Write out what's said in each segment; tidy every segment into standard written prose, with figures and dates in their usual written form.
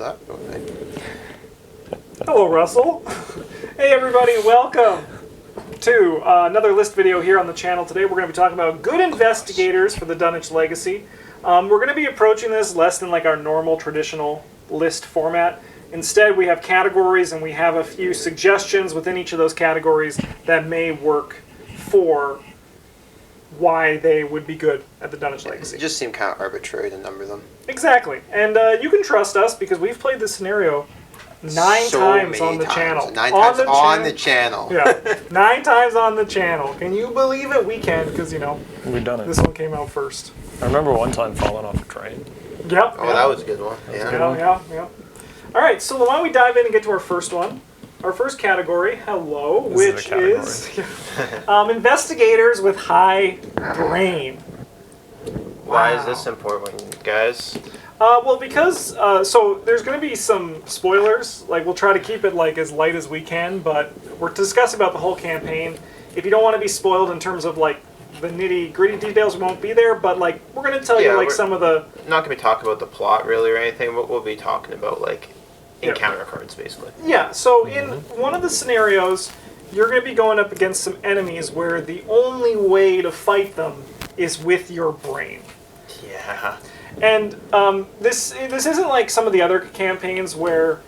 that. Okay. Hello, Russell. Hey, everybody, welcome to another list video here on the channel. Today we're going to be talking about good investigators for the Dunwich Legacy. We're going to be approaching this less than like our normal traditional list format. Instead, we have categories and we have a few suggestions within each of those categories that may work for why they would be good at the Dunwich Legacy. It just seemed kind of arbitrary to number them. Exactly. And you can trust us because we've played this scenario nine times on the channel. 9 times on the channel. Yeah, 9 times on the channel. Can you believe it? We can, because, you know, we've done it. This one came out first. I remember one time falling off a train. Yep. Oh, that was a good one. Yeah. Yeah. All right, so why don't we dive in and get to our first one. Our first category, which is investigators with high brain. Why is this important, guys? Well, because, so there's going to be some spoilers. Like, we'll try to keep it, like, as light as we can, but we're discussing about the whole campaign. If you don't want to be spoiled in terms of, like, the nitty-gritty details, won't be there, but, like, we're going to tell you, like, some of the... Not going to be talking about the plot, really, or anything, but we'll be talking about, like, encounter cards, basically. Yeah, so in one of the scenarios, you're going to be going up against some enemies where the only way to fight them is with your brain. Yeah. And this isn't like some of the other campaigns where,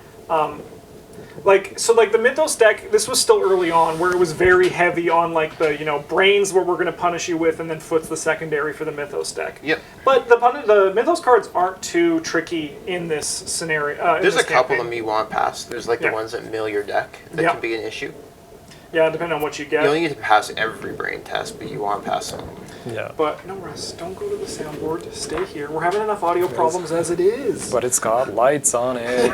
like the Mythos deck, this was still early on, where it was very heavy on like the, you know, brains what we're going to punish you with, and then foot's the secondary for the Mythos deck. Yep. But the Mythos cards aren't too tricky in this scenario. There's a couple of them you want past. There's like the ones that mill your deck that can be an issue. Yeah, depending on what you get. You only need to pass every brain test, but you want to pass some. Yeah. But no, Russ, don't go to the soundboard. Stay here. We're having enough audio problems as it is. But it's got lights on it.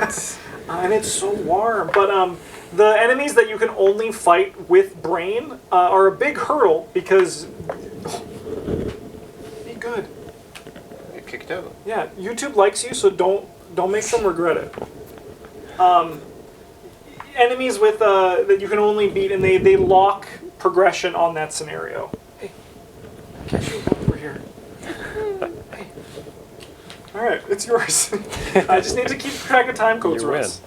And it's so warm. But the enemies that you can only fight with brain are a big hurdle because... be good. Get kicked out. Yeah, YouTube likes you, so don't make them regret it. Enemies with that you can only beat, and they lock progression on that scenario. Hey, catch you over here. Hey. All right, it's yours. I just need to keep track of time codes, Russ.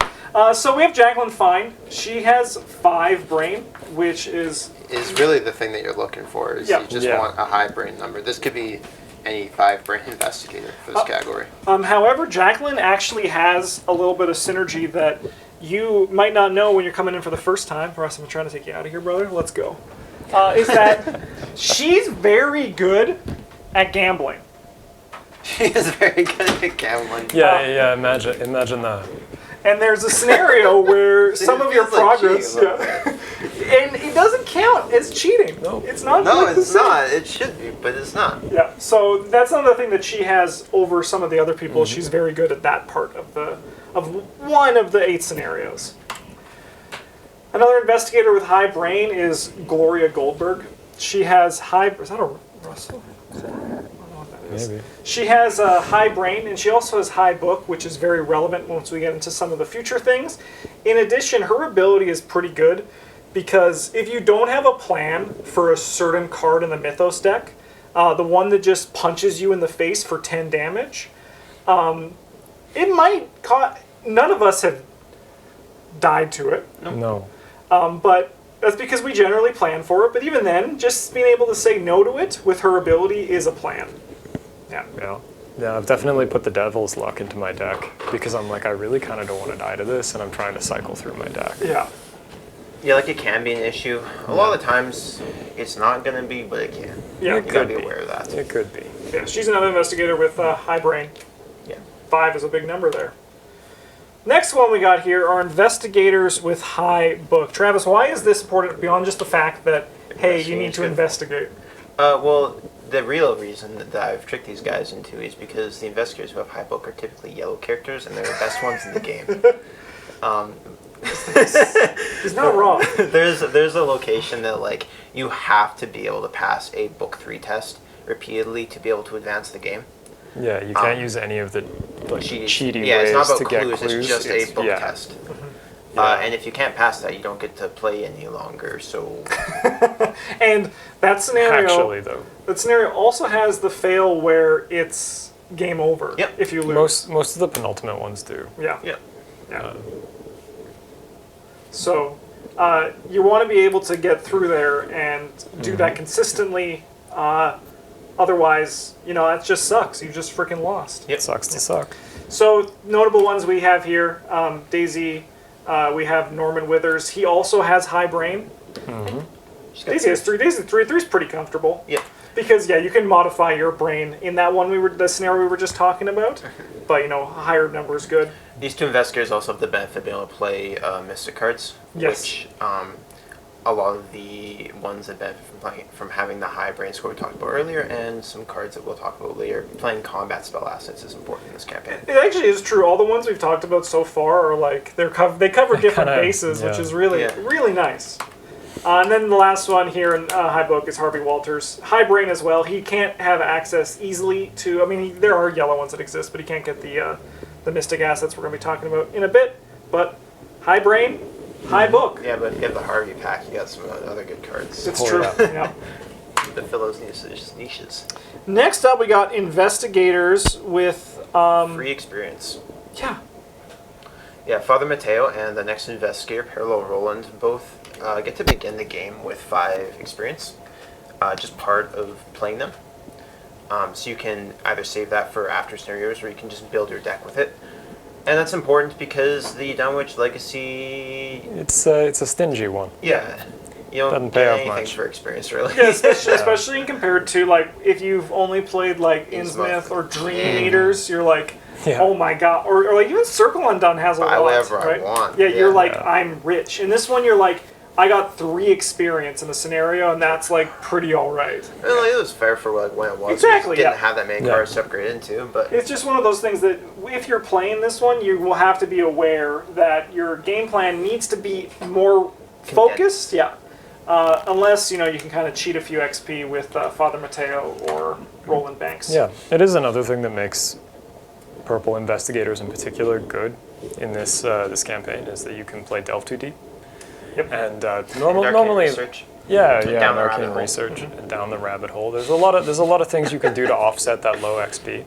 So we have Jacqueline Fine. She has 5 brain, which is really the thing that you're looking for. Is you just want a high brain number. This could be any 5 brain investigator for this category. However, Jacqueline actually has a little bit of synergy that you might not know when you're coming in for the first time. Russ, I'm trying to take you out of here, brother. Let's go. Is that she's very good at gambling. She is very good at gambling. Yeah. Imagine that. And there's a scenario where some of your progress, and it doesn't count as cheating. No, it's not. No, it's not. It should be, but it's not. Yeah. So that's another thing that she has over some of the other people. She's very good at that part of one of the 8 scenarios. Another investigator with high brain is Gloria Goldberg. She has high... Is that a Russell? I don't know what that is. Maybe. She has a high brain, and she also has high book, which is very relevant once we get into some of the future things. In addition, her ability is pretty good, because if you don't have a plan for a certain card in the Mythos deck, the one that just punches you in the face for 10 damage... it might none of us have died to it. No. But that's because we generally plan for it. But even then, just being able to say no to it with her ability is a plan. Yeah. Yeah, I've definitely put the Devil's Luck into my deck because I'm like, I really kind of don't want to die to this, and I'm trying to cycle through my deck. Yeah. Yeah, like it can be an issue. A lot of the times, it's not going to be, but it can. Yeah, you got to be aware of that. It could be. Yeah, she's another investigator with high brain. Yeah. 5 is a big number there. Next one we got here are investigators with high book. Travis, why is this important beyond just the fact that, hey, you need to investigate? Well, the real reason that I've tricked these guys into is because the investigators who have high book are typically yellow characters, and they're the best ones in the game. He's not wrong. There's a location that, like, you have to be able to pass a book 3 test repeatedly to be able to advance the game. Yeah, you can't use any of the cheaty ways it's not about to clues, get clues. It's just a book test. And if you can't pass that, you don't get to play any longer. So, and that scenario actually, though, that scenario also has the fail where it's game over if you lose. Most of the penultimate ones do. Yeah. Uh, So you want to be able to get through there and do that consistently. Otherwise, that just sucks. You just freaking lost. It sucks to suck. So notable ones we have here, Daisy. We have Norman Withers. He also has high brain. Daisy has 3. Daisy 3 is pretty comfortable. Yep. Because you can modify your brain in that one the scenario we were just talking about. But a higher number is good. These 2 investigators also have the benefit of being able to play Mystic cards, which a lot of the ones that benefit from having the high brain score we talked about earlier, and some cards that we'll talk about later. Playing combat spell assets is important in this campaign. It actually is true. All the ones we've talked about so far are like they cover different bases, which is really really nice. And then the last one here in High Book is Harvey Walters. High brain as well. He can't have access easily to. I mean, there are yellow ones that exist, but he can't get the Mystic assets we're going to be talking about in a bit. But high brain, high book. Yeah, but if you have the Harvey pack, you got some other good cards. It's true. Yeah. To fill those niches. Next up, we got investigators with free experience. Yeah. Yeah, Father Mateo and the next investigator, Parallel Roland, both get to begin the game with 5 experience, just part of playing them. So you can either save that for after scenarios, or you can just build your deck with it. And that's important because the Dunwich Legacy... It's a stingy one. Yeah. You don't Doesn't get pay off anything much. for experience, really. Yeah, especially compared to if you've only played Innsmouth or Dream Eaters, you're like, oh my god, or even Circle Undone has a lot. Buy whatever right? I want. Yeah, you're like, I'm rich. In this one, you're like, I got 3 experience in the scenario, and that's pretty all right. Well, it was fair for when it was. Exactly. You didn't have that many cards to upgrade into, but it's just one of those things that if you're playing this one, you will have to be aware that your game plan needs to be more focused. Yeah. Unless you can kind of cheat a few XP with Father Mateo or Roland Banks. Yeah, it is another thing that makes Purple Investigators in particular good in this this campaign is that you can play Delve Too Deep. Yep. And normally, arcane research and down the rabbit hole. There's a lot of things you can do to offset that low XP.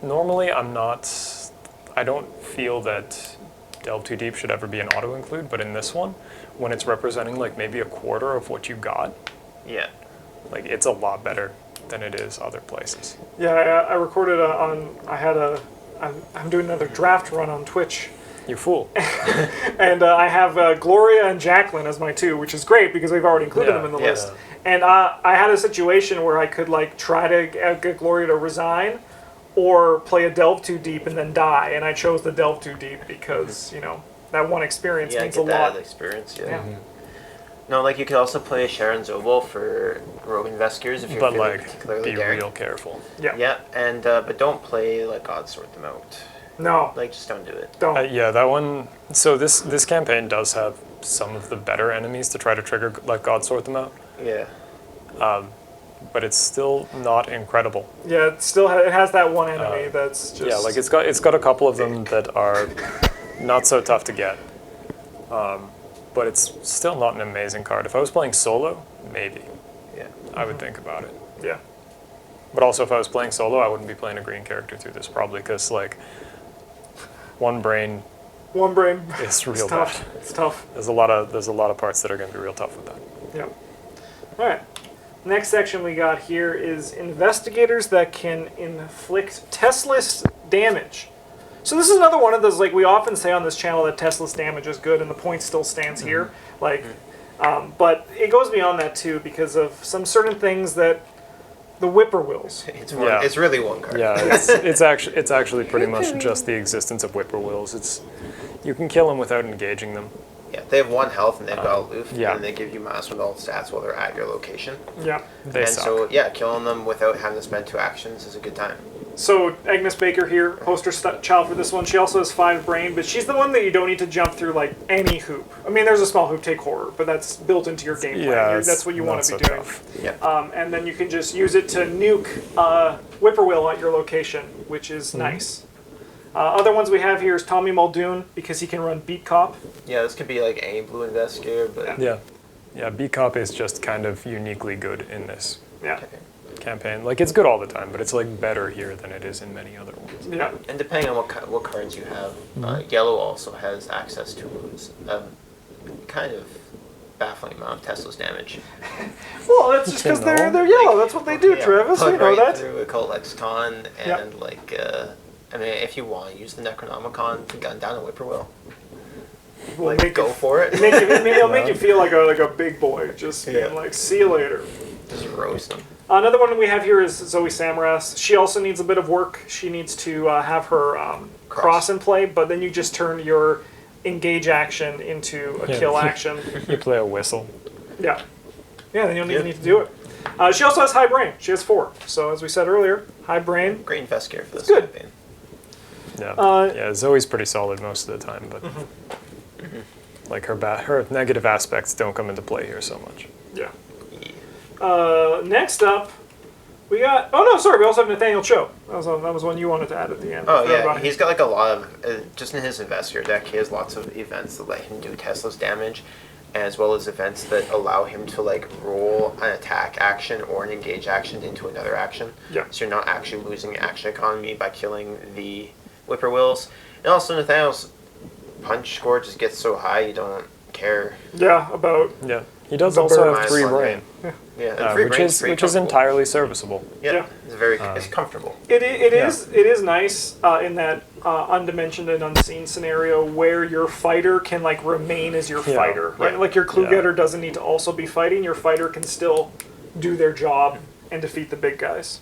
Normally, I don't feel that Delve Too Deep should ever be an auto include, but in this one, when it's representing maybe a quarter of what you got, it's a lot better than it is other places. Yeah, I recorded I'm doing another draft run on Twitch. You fool. And I have Gloria and Jacqueline as my 2, which is great because we've already included them in the list. And I had a situation where I could try to get Gloria to resign or play a Delve Too Deep and then die. And I chose the Delve Too Deep because, that one experience means a lot. Yeah, experience, yeah. No, you could also play Sharon Zobel for Rogue Investigators if you're feeling particularly daring. Be real careful. Yeah. Yeah, and but don't play God Sort Them Out. No. Just don't do it. Don't. Yeah, that one. So this campaign does have some of the better enemies to try to trigger God Sort Them Out. Yeah. But it's still not incredible. Yeah, it has that one enemy that's just... Yeah, it's got a couple of them that are not so tough to get. But it's still not an amazing card. If I was playing solo, maybe. Yeah. I would think about it. Yeah. But also, if I was playing solo, I wouldn't be playing a green character through this, probably, because, one brain is real tough. bad. It's tough. There's a lot of parts that are going to be real tough with that. Yeah. All right. Next section we got here is investigators that can inflict testless damage. So this is another one of those, we often say on this channel that testless damage is good and the point still stands here. But it goes beyond that too because of some certain things that the whippoorwills. It's really one card. Yeah, it's actually pretty much just the existence of whippoorwills. You can kill them without engaging them. Yeah, they have 1 health and they've got aloof, yeah. and they give you -1 to all stats while they're at your location. Yeah. They suck. So killing them without having to spend 2 actions is a good time. So Agnes Baker here, poster child for this one. She also has 5 brain, but she's the one that you don't need to jump through any hoop. I mean, there's a small hoop, take horror, but that's built into your game plan. Yeah, that's what you want to be doing. Yeah. And then you can just use it to nuke Whippoorwill at your location, which is nice. Other ones we have here is Tommy Muldoon, because he can run Beat Cop. Yeah, this could be any blue investigator, but... Yeah, Beat Cop is just kind of uniquely good in this. Yeah. Campaign. Like, it's good all the time, but it's like better here than it is in many other ones. Yeah. And depending on what cards you have, yellow also has access to kind of baffling amount of Tesla's damage. Well, that's just because they're yellow. That's what they do, Travis. We know that. Through Occult Lexicon and I mean, if you want to use the Necronomicon to gun down a Whippoorwill, We'll go for it. It'll make you feel like a big boy, just being like, see you later. Just roast them. Another one we have here is Zoe Samaras. She also needs a bit of work. She needs to have her cross in play, but then you just turn your engage action into a kill action. You play a whistle. Yeah. Yeah, then you don't even need to do it. She also has high brain. She has 4. So as we said earlier, high brain. Great investigator for this good. campaign. Yeah, Zoe's pretty solid most of the time, but like her negative aspects don't come into play here so much. Yeah. Next up, we got. Oh no, sorry. We also have Nathaniel Cho. That was one you wanted to add at the end. Oh yeah, he's got like a lot of just in his investigator deck. He has lots of events that let him do Tesla's damage, as well as events that allow him to like roll an attack action or an engage action into another action. Yeah. So you're not actually losing action economy by killing the Whippoorwills. And also Nathaniel's punch score just gets so high you don't care. Yeah, about. Yeah. He does also have 3 brain. Yeah, which is entirely serviceable. Yeah, it's very it's comfortable. It is nice in that undimensioned and unseen scenario where your fighter can like remain as your fighter, right? Like your clue getter doesn't need to also be fighting. Your fighter can still do their job and defeat the big guys.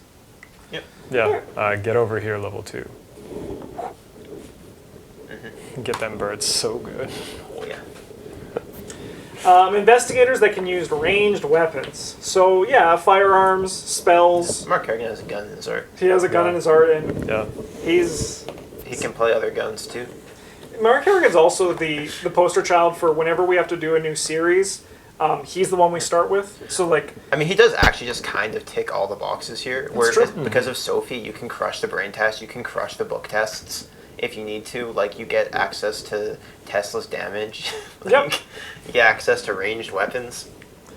Yep. Yeah. Get over here, level 2. Get them birds so good. Oh yeah. Investigators that can use ranged weapons. So yeah, firearms, spells. Mark Kerrigan has a gun in his art. He has a gun in his art, and he can play other guns too. Mark Kerrigan's also the poster child for whenever we have to do a new series. He's the one we start with. So like, I mean, he does actually just kind of tick all the boxes here. Where because of Sophie, you can crush the brain test, you can crush the book tests. If you need to, like, you get access to Tesla's damage. You get access to ranged weapons.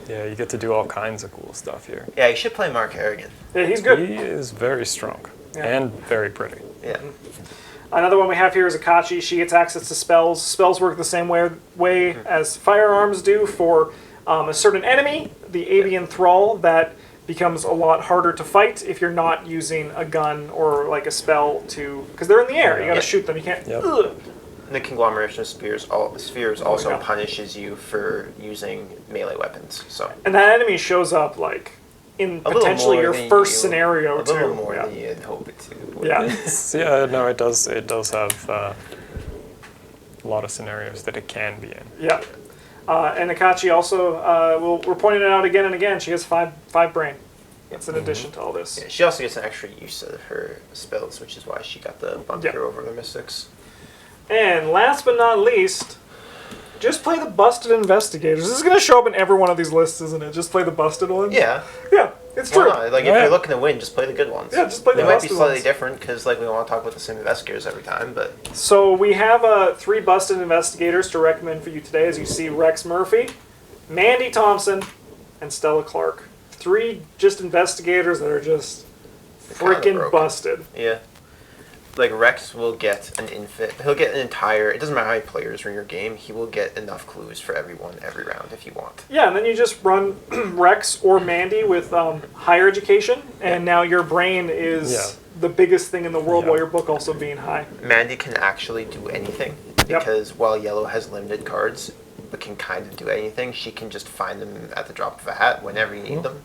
Yeah, you get to do all kinds of cool stuff here. Yeah, you should play Mark Harrigan. Yeah, he's good. He is very strong and very pretty. Yeah. Another one we have here is Akachi. She gets access to spells. Spells work the same way as firearms do for a certain enemy, the avian thrall, that becomes a lot harder to fight if you're not using a gun or like a spell to, because they're in the air. You got to shoot them. You can't. The conglomeration of spheres also punishes you for using melee weapons. So. And that enemy shows up like in potentially your first scenario too. A little more than you'd hope it to. Yeah. No, it does have a lot of scenarios that it can be in. Yeah. And Akachi also, we're pointing it out again and again, she has five brain. That's in addition to all this. Yeah, she also gets an extra use of her spells, which is why she got the bump here over the Mystics. And last but not least, just play the busted investigators. This is going to show up in every one of these lists, isn't it? Just play the busted ones? Yeah. Yeah, it's true. Not? Like, if you're looking to win, just play the good ones. Yeah, just play the busted ones. They might be slightly different, because like, we don't want to talk about the same investigators every time, but... So we have 3 busted investigators to recommend for you today. As you see, Rex Murphy, Mandy Thompson, and Stella Clark. 3 just investigators that are just freaking busted. Yeah. Like, Rex will get he'll get an entire, it doesn't matter how many players are in your game, he will get enough clues for everyone every round if you want. Yeah, and then you just run Rex or Mandy with higher education, and now your brain is the biggest thing in the world while your book also being high. Mandy can actually do anything, because while Yellow has limited cards, but can kind of do anything, she can just find them at the drop of a hat whenever you need them.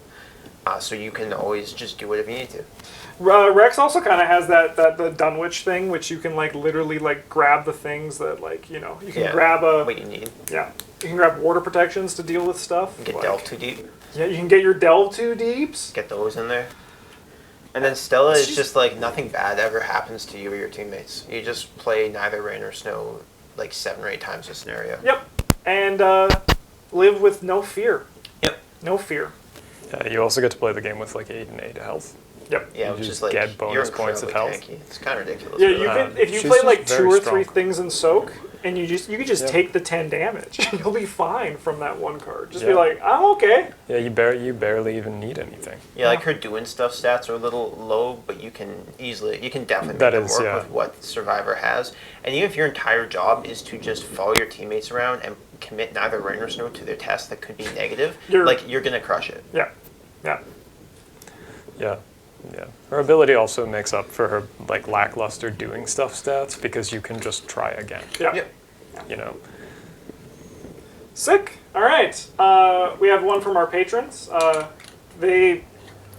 So you can always just do whatever you need to. Rex also kind of has the Dunwich thing, which you can like literally like grab the things that like, you know, you can grab what you need. Yeah, you can grab water protections to deal with stuff. You can get delve too deep. Yeah, you can get your delve too deeps. Get those in there. And then Stella is just like nothing bad ever happens to you or your teammates. You just play neither rain or snow like 7 or 8 times a scenario. Yep, and live with no fear. Yep, no fear. Yeah, you also get to play the game with like 8 and 8 health. Yep. Yeah, which is like get bonus points of health. Tanky. It's kind of ridiculous. Yeah, you can if you play like 2 or 3 things in soak, and you could just take the 10 damage. You'll be fine from that one card. Just be like, I'm okay. Yeah, you barely even need anything. Yeah, like her doing stuff stats are a little low, but you can definitely make them work with what Survivor has. And even if your entire job is to just follow your teammates around and commit neither rain nor snow to their tests that could be negative, you're gonna crush it. Yeah. Yeah. Yeah. Yeah. Her ability also makes up for her like lackluster doing stuff stats because you can just try again. Yeah. Yep. You know. Sick. All right. We have one from our patrons.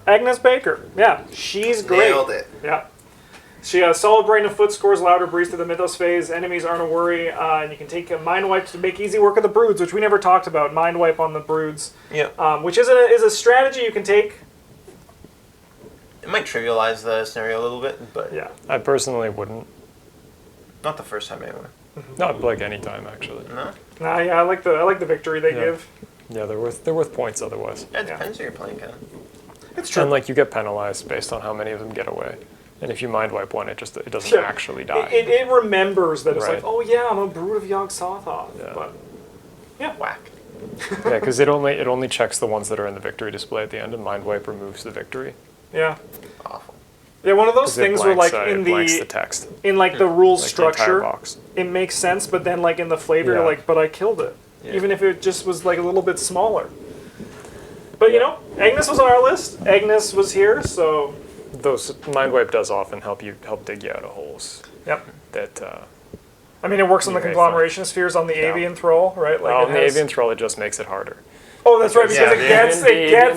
Agnes Baker. Yeah, she's great. Nailed it. Yeah. She has solid brain and foot scores, louder breeze through the mythos phase. Enemies aren't a worry, and you can take a mind wipe to make easy work of the broods, which we never talked about. Mind wipe on the broods. Yeah. Which is a strategy you can take. It might trivialize the scenario a little bit, but Yeah. I personally wouldn't. not the first time anyway. Not like any time actually. No. Nah, yeah, I like the victory they give. Yeah, they're worth points otherwise. Yeah, it depends who you're playing, kind of. It's true. And like you get penalized based on how many of them get away. And if you mind wipe one, it doesn't actually die. It remembers that it's Right. like, oh yeah, I'm a brood of Yogg Sothoth. Yeah. But yeah. Whack. Yeah, because it only checks the ones that are in the victory display at the end, and mind wipe removes the victory. Yeah. Awful. Yeah, one of those 'Cause it things where like blanks the text, in like the rules like the entire structure, box. it makes sense, but then like in the flavor, you're Yeah. like, but I killed it. Yeah. Even if it just was like a little bit smaller. But you know, Agnes was on our list. Agnes was here, so Those mind wipe does often help dig you out of holes. yep. That I mean, it works on the You may conglomeration spheres on the avian thrall, right? Like on it the has- avian troll, it just makes it harder. Oh, that's right, because Yeah, it gets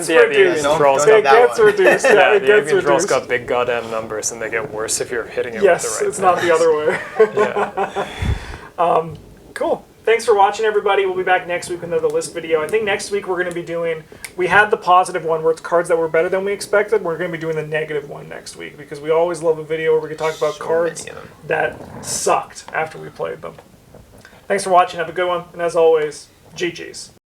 the reduced. avian troll's It gets reduced. Yeah, Yeah, it the gets avian troll's reduced. got big goddamn numbers, and they get worse if you're hitting it Yes, with the right it's not the other way. Yeah. Cool. Thanks for watching, everybody. We'll be back next week with another list video. I think next week we're going to be doing... We had the positive one where it's cards that were better than we expected. We're going to be doing the negative one next week because we always love a video where we can talk about So cards many of them. that sucked after we played them. Thanks for watching. Have a good one. And as always, GG's.